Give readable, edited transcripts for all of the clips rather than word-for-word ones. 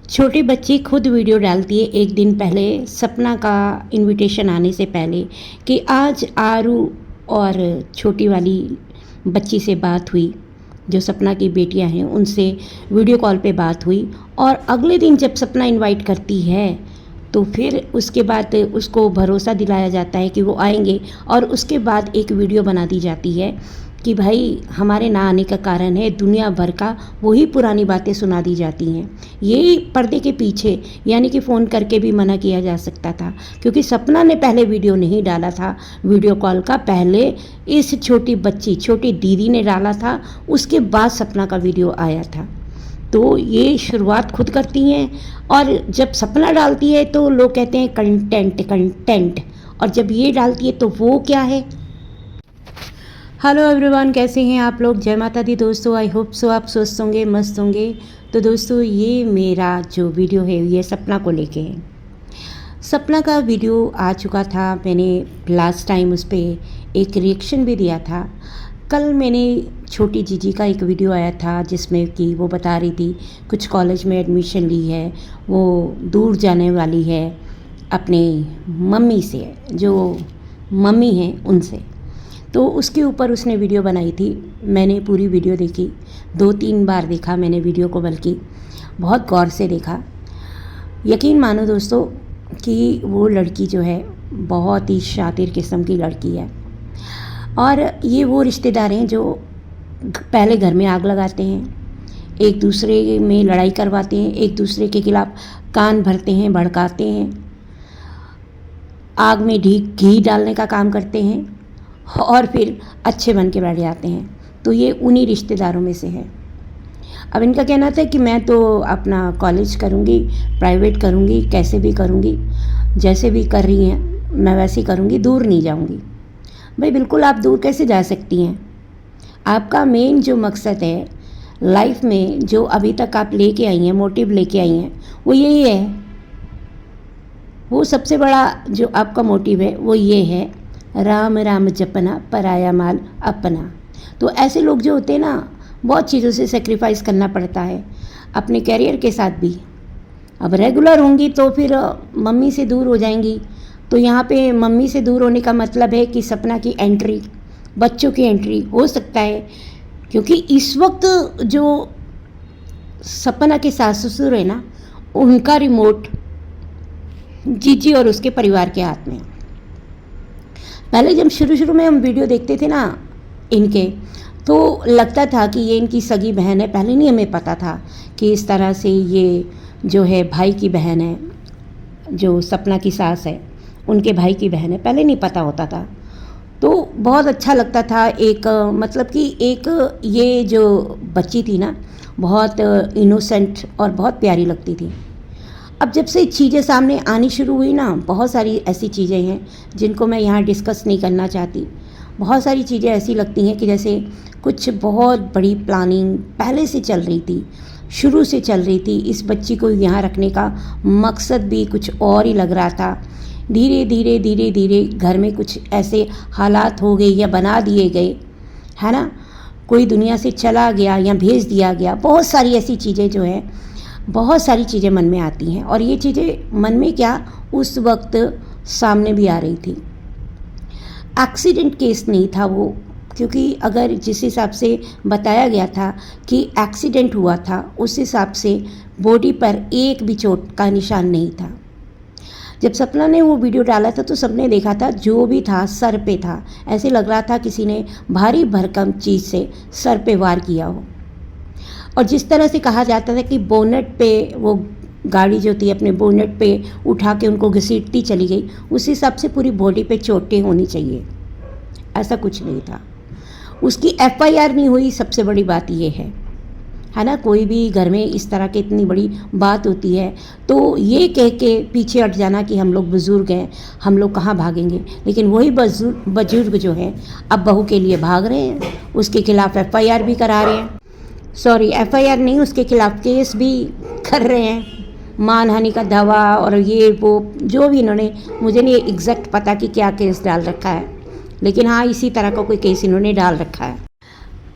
छोटी बच्ची खुद वीडियो डालती है एक दिन पहले, सपना का इनविटेशन आने से पहले, कि आज आरू और छोटी वाली बच्ची से बात हुई, जो सपना की बेटियां हैं उनसे वीडियो कॉल पे बात हुई। और अगले दिन जब सपना इनवाइट करती है तो फिर उसके बाद उसको भरोसा दिलाया जाता है कि वो आएंगे, और उसके बाद एक वीडियो बना दी जाती है कि भाई हमारे ना आने का कारण है दुनिया भर का, वही पुरानी बातें सुना दी जाती हैं। ये पर्दे के पीछे, यानी कि फ़ोन करके भी मना किया जा सकता था, क्योंकि सपना ने पहले वीडियो नहीं डाला था वीडियो कॉल का, पहले इस छोटी बच्ची छोटी दीदी ने डाला था, उसके बाद सपना का वीडियो आया था। तो ये शुरुआत खुद करती हैं, और जब सपना डालती है तो लोग कहते हैं कंटेंट कंटेंट, और जब ये डालती है तो वो क्या है। हेलो एवरीवन, कैसे हैं आप लोग। जय माता दी दोस्तों, आई होप सो आप स्वस्थ होंगे, मस्त होंगे। तो दोस्तों, ये मेरा जो वीडियो है ये सपना को लेके है। सपना का वीडियो आ चुका था, मैंने लास्ट टाइम उस पर एक रिएक्शन भी दिया था। कल मैंने छोटी जीजी का एक वीडियो आया था जिसमें कि वो बता रही थी कुछ कॉलेज में एडमिशन ली है, वो दूर जाने वाली है अपने मम्मी से, जो मम्मी हैं उनसे। तो उसके ऊपर उसने वीडियो बनाई थी। मैंने पूरी वीडियो देखी, 2-3 बार देखा मैंने वीडियो को, बल्कि बहुत गौर से देखा। यकीन मानो दोस्तों कि वो लड़की जो है बहुत ही शातिर किस्म की लड़की है, और ये वो रिश्तेदार हैं जो पहले घर में आग लगाते हैं, एक दूसरे में लड़ाई करवाते हैं, एक दूसरे के खिलाफ कान भरते हैं, भड़काते हैं, आग में घी डालने का काम करते हैं, और फिर अच्छे बन के बैठ जाते हैं। तो ये उन्हीं रिश्तेदारों में से है। अब इनका कहना था कि मैं तो अपना कॉलेज करूँगी, प्राइवेट करूँगी, कैसे भी करूँगी, जैसे भी कर रही हैं मैं वैसे ही करूँगी, दूर नहीं जाऊँगी। भाई बिल्कुल, आप दूर कैसे जा सकती हैं। आपका मेन जो मकसद है लाइफ में, जो अभी तक आप लेके आई हैं, मोटिव लेके आई हैं, वो यही है। वो सबसे बड़ा जो आपका मोटिव है वो ये है, राम राम जपना पराया माल अपना। तो ऐसे लोग जो होते हैं ना, बहुत चीज़ों से सेक्रीफाइस करना पड़ता है, अपने कैरियर के साथ भी। अब रेगुलर होंगी तो फिर मम्मी से दूर हो जाएंगी। तो यहाँ पे मम्मी से दूर होने का मतलब है कि सपना की एंट्री, बच्चों की एंट्री हो सकता है, क्योंकि इस वक्त जो सपना के सास ससुर है ना, उनका रिमोट जीजी और उसके परिवार के हाथ में। पहले जब शुरू में हम वीडियो देखते थे ना इनके, तो लगता था कि ये इनकी सगी बहन है। पहले नहीं हमें पता था कि इस तरह से ये जो है भाई की बहन है, जो सपना की सास है उनके भाई की बहन है, पहले नहीं पता होता था। तो बहुत अच्छा लगता था, एक मतलब कि एक ये जो बच्ची थी ना, बहुत इनोसेंट और बहुत प्यारी लगती थी। अब जब से चीज़ें सामने आनी शुरू हुई ना, बहुत सारी ऐसी चीज़ें हैं जिनको मैं यहाँ डिस्कस नहीं करना चाहती। बहुत सारी चीज़ें ऐसी लगती हैं कि जैसे कुछ बहुत बड़ी प्लानिंग पहले से चल रही थी, शुरू से चल रही थी। इस बच्ची को यहाँ रखने का मकसद भी कुछ और ही लग रहा था। धीरे धीरे धीरे धीरे घर में कुछ ऐसे हालात हो गए या बना दिए गए, है ना, कोई दुनिया से चला गया या भेज दिया गया। बहुत सारी ऐसी चीज़ें जो है, बहुत सारी चीज़ें मन में आती हैं, और ये चीज़ें मन में क्या, उस वक्त सामने भी आ रही थी। एक्सीडेंट केस नहीं था वो, क्योंकि अगर जिस हिसाब से बताया गया था कि एक्सीडेंट हुआ था, उस हिसाब से बॉडी पर एक भी चोट का निशान नहीं था। जब सपना ने वो वीडियो डाला था तो सबने देखा था, जो भी था सर पे था, ऐसे लग रहा था किसी ने भारी भरकम चीज़ से सर पे वार किया हो। और जिस तरह से कहा जाता था कि बोनेट पे वो गाड़ी जो थी अपने बोनेट पे उठा के उनको घसीटती चली गई, उस हिसाब से पूरी बॉडी पे चोटें होनी चाहिए, ऐसा कुछ नहीं था। उसकी एफआईआर नहीं हुई, सबसे बड़ी बात ये है ना। कोई भी घर में इस तरह की इतनी बड़ी बात होती है तो ये कह के पीछे हट जाना कि हम लोग बुज़ुर्ग हैं, हम लोग कहाँ भागेंगे। लेकिन वही बुजुर्ग जो है अब बहू के लिए भाग रहे हैं, उसके खिलाफ एफआईआर भी करा रहे हैं, सॉरी एफआईआर नहीं, उसके खिलाफ केस भी कर रहे हैं, मानहानि का दावा और ये वो जो भी इन्होंने, मुझे नहीं एग्जैक्ट पता कि क्या केस डाल रखा है, लेकिन हाँ इसी तरह का कोई केस इन्होंने डाल रखा है।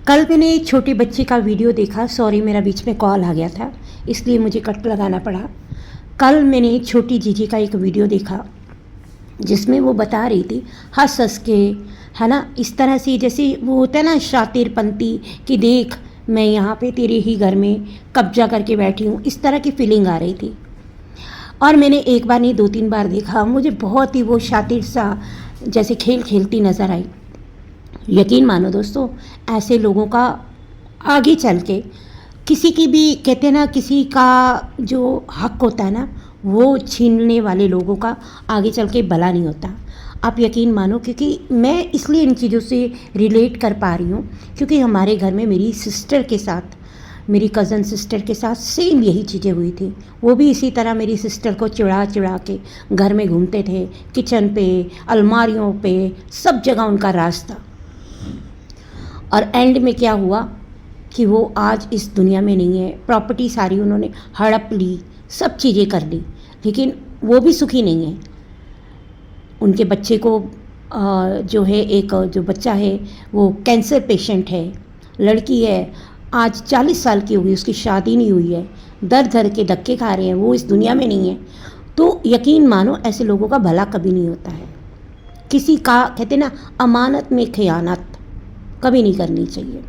कल मैंने एक छोटे बच्चे का वीडियो देखा, सॉरी मेरा बीच में कॉल आ गया था इसलिए मुझे कट लगाना पड़ा। कल मैंने एक छोटी जीजी का एक वीडियो देखा जिसमें वो बता रही थी हंस हंस के, है ना, इस तरह से जैसे वो होता है ना शातिरपंती कि देख मैं यहाँ पे तेरे ही घर में कब्जा करके बैठी हूँ, इस तरह की फीलिंग आ रही थी। और मैंने एक बार नहीं 2-3 बार देखा, मुझे बहुत ही वो शातिर सा जैसे खेल खेलती नज़र आई। यकीन मानो दोस्तों, ऐसे लोगों का आगे चल के किसी की भी, कहते हैं ना, किसी का जो हक होता है ना वो छीनने वाले लोगों का आगे चल के भला नहीं होता। आप यकीन मानो, क्योंकि मैं इसलिए इन चीज़ों से रिलेट कर पा रही हूँ क्योंकि हमारे घर में मेरी सिस्टर के साथ, मेरी कज़न सिस्टर के साथ सेम यही चीज़ें हुई थी। वो भी इसी तरह मेरी सिस्टर को चिढ़ा चिढ़ा के घर में घूमते थे, किचन पे, अलमारियों पे, सब जगह उनका राज था। और एंड में क्या हुआ कि वो आज इस दुनिया में नहीं है, प्रॉपर्टी सारी उन्होंने हड़प ली, सब चीज़ें कर ली, लेकिन वो भी सुखी नहीं है। उनके बच्चे को जो है, एक जो बच्चा है वो कैंसर पेशेंट है, लड़की है, आज 40 साल की होगी, उसकी शादी नहीं हुई है, दर दर के धक्के खा रहे हैं, वो इस दुनिया में नहीं है। तो यकीन मानो ऐसे लोगों का भला कभी नहीं होता है। किसी का, कहते ना, अमानत में खयानत कभी नहीं करनी चाहिए।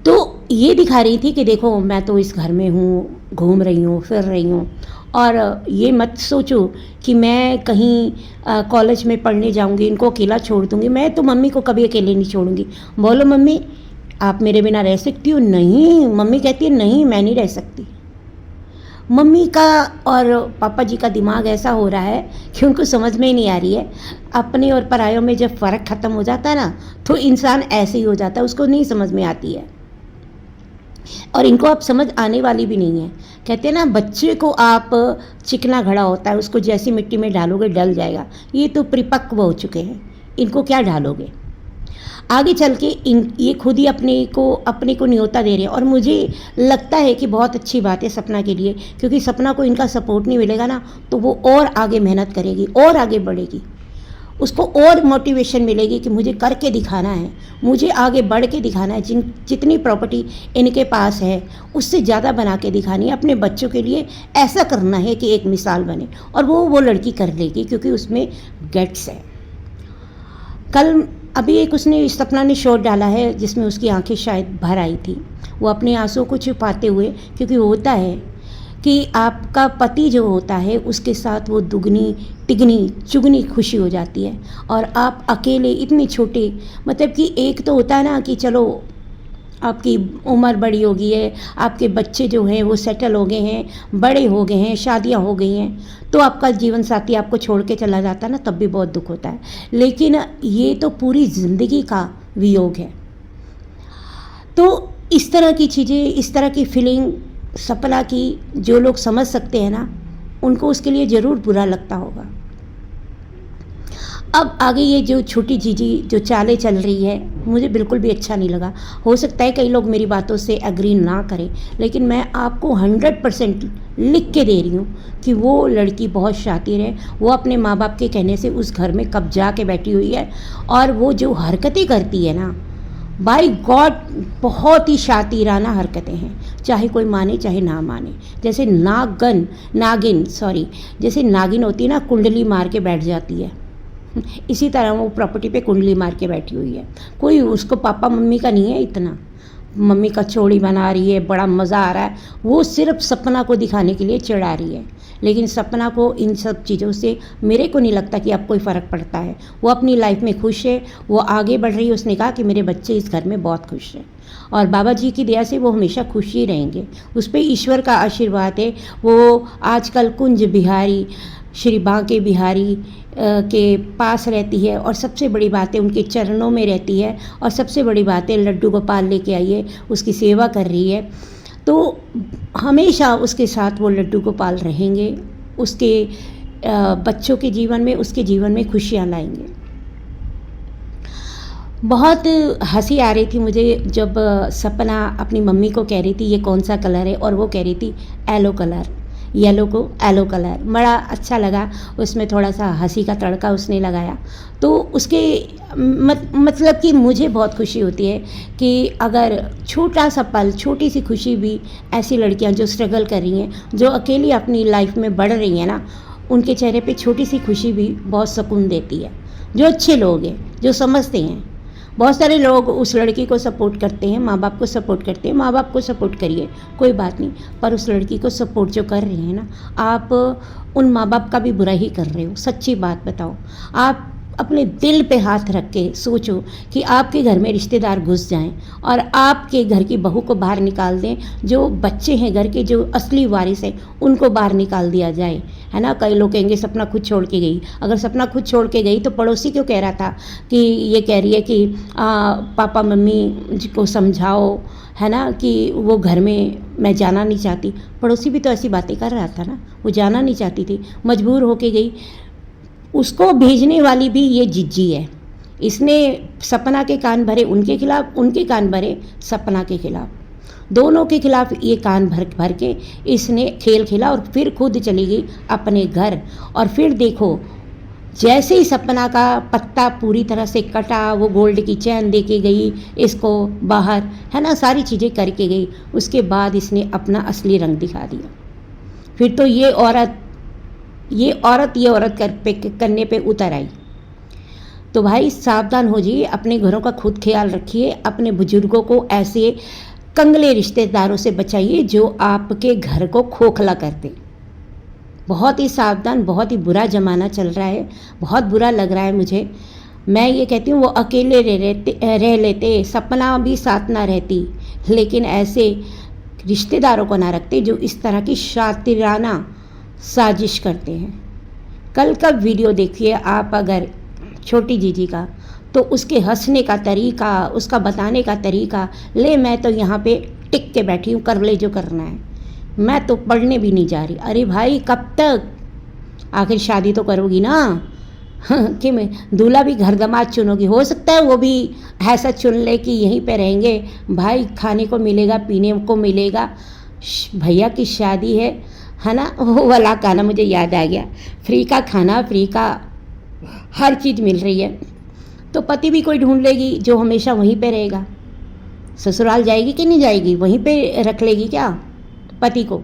तो ये दिखा रही थी कि देखो मैं तो इस घर में हूँ, घूम रही हूँ, फिर रही हूँ, और ये मत सोचो कि मैं कहीं कॉलेज में पढ़ने जाऊँगी, इनको अकेला छोड़ दूँगी। मैं तो मम्मी को कभी अकेले नहीं छोड़ूंगी। बोलो मम्मी आप मेरे बिना रह सकती हो? नहीं, मम्मी कहती है नहीं मैं नहीं रह सकती। मम्मी का और पापा जी का दिमाग ऐसा हो रहा है कि उनको समझ में ही नहीं आ रही है। अपने और परायों में जब फ़र्क ख़त्म हो जाता है ना तो इंसान ऐसे ही हो जाता है, उसको नहीं समझ में आती है और इनको अब समझ आने वाली भी नहीं है। कहते हैं ना, बच्चे को आप चिकना घड़ा होता है, उसको जैसी मिट्टी में डालोगे डल जाएगा। ये तो परिपक्व हो चुके हैं, इनको क्या डालोगे? आगे चल के ये खुद ही अपने को न्योता दे रहे हैं। और मुझे लगता है कि बहुत अच्छी बात है सपना के लिए, क्योंकि सपना को इनका सपोर्ट नहीं मिलेगा ना तो वो और आगे मेहनत करेगी और आगे बढ़ेगी, उसको और मोटिवेशन मिलेगी कि मुझे करके दिखाना है, मुझे आगे बढ़ के दिखाना है। जितनी प्रॉपर्टी इनके पास है उससे ज़्यादा बना के दिखानी है, अपने बच्चों के लिए ऐसा करना है कि एक मिसाल बने। और वो लड़की कर लेगी क्योंकि उसमें गट्स है। कल अभी एक उसने सपना ने शॉट डाला है जिसमें उसकी आंखें शायद भर आई थी। वो अपने आंसुओं को छुपाते हुए, क्योंकि होता है कि आपका पति जो होता है उसके साथ वो दुगनी तिगनी चुगनी खुशी हो जाती है, और आप अकेले इतने छोटे, मतलब कि एक तो होता है ना कि चलो आपकी उम्र बड़ी हो गई है, आपके बच्चे जो हैं वो सेटल हो गए हैं, बड़े हो गए हैं, शादियां हो गई हैं, तो आपका जीवन साथी आपको छोड़ के चला जाता है ना, तब भी बहुत दुख होता है। लेकिन ये तो पूरी ज़िंदगी का वियोग है। तो इस तरह की चीज़ें, इस तरह की फीलिंग सपना की जो लोग समझ सकते हैं ना, उनको उसके लिए ज़रूर बुरा लगता होगा। अब आगे ये जो छोटी जीजी जो चालें चल रही है, मुझे बिल्कुल भी अच्छा नहीं लगा। हो सकता है कई लोग मेरी बातों से एग्री ना करें, लेकिन मैं आपको 100% लिख के दे रही हूँ कि वो लड़की बहुत शातिर है। वो अपने माँ बाप के कहने से उस घर में कब्जा के बैठी हुई है, और वो जो हरकतें करती है ना, बाय गॉड बहुत ही शातिराना हरकतें हैं, चाहे कोई माने चाहे ना माने। जैसे जैसे नागिन होती है ना, कुंडली मार के बैठ जाती है, इसी तरह वो प्रॉपर्टी पे कुंडली मार के बैठी हुई है। कोई उसको पापा मम्मी का नहीं है, इतना मम्मी का चौड़ी बना रही है, बड़ा मज़ा आ रहा है, वो सिर्फ सपना को दिखाने के लिए चिढ़ा रही है। लेकिन सपना को इन सब चीज़ों से मेरे को नहीं लगता कि अब कोई फ़र्क पड़ता है। वो अपनी लाइफ में खुश है, वो आगे बढ़ रही है। उसने कहा कि मेरे बच्चे इस घर में बहुत खुश हैं, और बाबा जी की दया से वो हमेशा खुश ही रहेंगे। उस पर ईश्वर का आशीर्वाद है। वो आजकल कुंज बिहारी, श्री बांके बिहारी के पास रहती है, और सबसे बड़ी बात है उनके चरणों में रहती है, और सबसे बड़ी बात है लड्डू गोपाल लेके आई है, उसकी सेवा कर रही है। तो हमेशा उसके साथ वो लड्डू गोपाल रहेंगे, उसके बच्चों के जीवन में, उसके जीवन में खुशियाँ लाएंगे। बहुत हंसी आ रही थी मुझे जब सपना अपनी मम्मी को कह रही थी ये कौन सा कलर है, और वो कह रही थी येलो कलर। येलो को येलो कलर, बड़ा अच्छा लगा। उसमें थोड़ा सा हंसी का तड़का उसने लगाया। तो उसके मतलब कि मुझे बहुत खुशी होती है कि अगर छोटा सा पल, छोटी सी खुशी भी ऐसी लड़कियां जो स्ट्रगल कर रही हैं, जो अकेली अपनी लाइफ में बढ़ रही हैं ना, उनके चेहरे पे छोटी सी खुशी भी बहुत सुकून देती है। जो अच्छे लोग हैं, जो समझते हैं। बहुत सारे लोग उस लड़की को सपोर्ट करते हैं, माँ बाप को सपोर्ट करते हैं। माँ बाप को सपोर्ट करिए, कोई बात नहीं, पर उस लड़की को सपोर्ट जो कर रहे हैं ना, आप उन माँ बाप का भी बुरा ही कर रहे हो। सच्ची बात बताओ, आप अपने दिल पे हाथ रख के सोचो कि आपके घर में रिश्तेदार घुस जाएं और आपके घर की बहू को बाहर निकाल दें। जो बच्चे हैं घर के, जो असली वारिस हैं, उनको बाहर निकाल दिया जाए, है ना। कई लोग कहेंगे सपना खुद छोड़ के गई। अगर सपना खुद छोड़ के गई तो पड़ोसी क्यों कह रहा था कि ये कह रही है कि पापा मम्मी जी को समझाओ, है ना, कि वो घर में मैं जाना नहीं चाहती। पड़ोसी भी तो ऐसी बातें कर रहा था ना, वो जाना नहीं चाहती थी, मजबूर होके गई। उसको भेजने वाली भी ये जिज्जी है। इसने सपना के कान भरे उनके खिलाफ, उनके कान भरे सपना के खिलाफ। दोनों के खिलाफ ये कान भर भर के इसने खेल खेला और फिर खुद चली गई अपने घर। और फिर देखो, जैसे ही सपना का पत्ता पूरी तरह से कटा, वो गोल्ड की चैन दे के गई इसको बाहर, है ना, सारी चीज़ें करके गई। उसके बाद इसने अपना असली रंग दिखा दिया। फिर तो ये औरत करने पे उतर आई। तो भाई सावधान हो जाइए, अपने घरों का खुद ख्याल रखिए, अपने बुजुर्गों को ऐसे कंगले रिश्तेदारों से बचाइए जो आपके घर को खोखला करते। बहुत ही सावधान, बहुत ही बुरा ज़माना चल रहा है, बहुत बुरा लग रहा है मुझे। मैं ये कहती हूँ वो अकेले रह लेते, सपना भी साथ ना रहती, लेकिन ऐसे रिश्तेदारों को ना रखते जो इस तरह की शातिराना साजिश करते हैं। कल का वीडियो देखिए आप अगर छोटी जीजी का, तो उसके हंसने का तरीका, उसका बताने का तरीका, ले मैं तो यहाँ पे टिक के बैठी हूँ, कर ले जो करना है, मैं तो पढ़ने भी नहीं जा रही। अरे भाई कब तक, आखिर शादी तो करोगी ना। कि मैं दूल्हा भी घर दामाद चुनोगी, हो सकता है वो भी ऐसा चुन ले कि यहीं पे रहेंगे, भाई खाने को मिलेगा, पीने को मिलेगा। भैया की शादी है ना, वो वाला गाना मुझे याद आ गया, फ्री का खाना, फ्री का हर चीज़ मिल रही है। तो पति भी कोई ढूंढ लेगी जो हमेशा वहीं पे रहेगा। ससुराल जाएगी कि नहीं जाएगी, वहीं पे रख लेगी क्या पति को?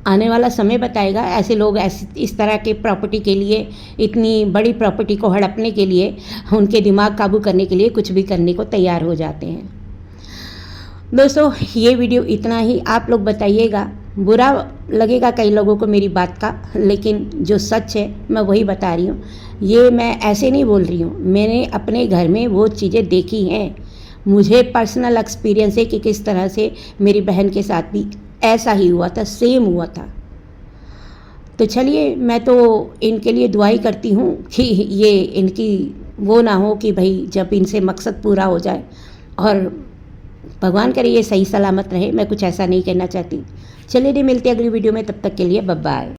आने वाला समय बताएगा। ऐसे लोग इस तरह के प्रॉपर्टी के लिए, इतनी बड़ी प्रॉपर्टी को हड़पने के लिए, उनके दिमाग काबू करने के लिए कुछ भी करने को तैयार हो जाते हैं। दोस्तों ये वीडियो इतना ही। आप लोग बताइएगा, बुरा लगेगा कई लोगों को मेरी बात का, लेकिन जो सच है मैं वही बता रही हूँ। ये मैं ऐसे नहीं बोल रही हूँ, मैंने अपने घर में वो चीज़ें देखी हैं। मुझे पर्सनल एक्सपीरियंस है कि किस तरह से मेरी बहन के साथ भी ऐसा ही हुआ था, सेम हुआ था। तो चलिए, मैं तो इनके लिए दुआई करती हूँ कि ये इनकी वो ना हो कि भाई जब इनसे मकसद पूरा हो जाए, और भगवान करे ये सही सलामत रहे। मैं कुछ ऐसा नहीं कहना चाहती। चलिए मिलते अगली वीडियो में, तब तक के लिए बाय बाय।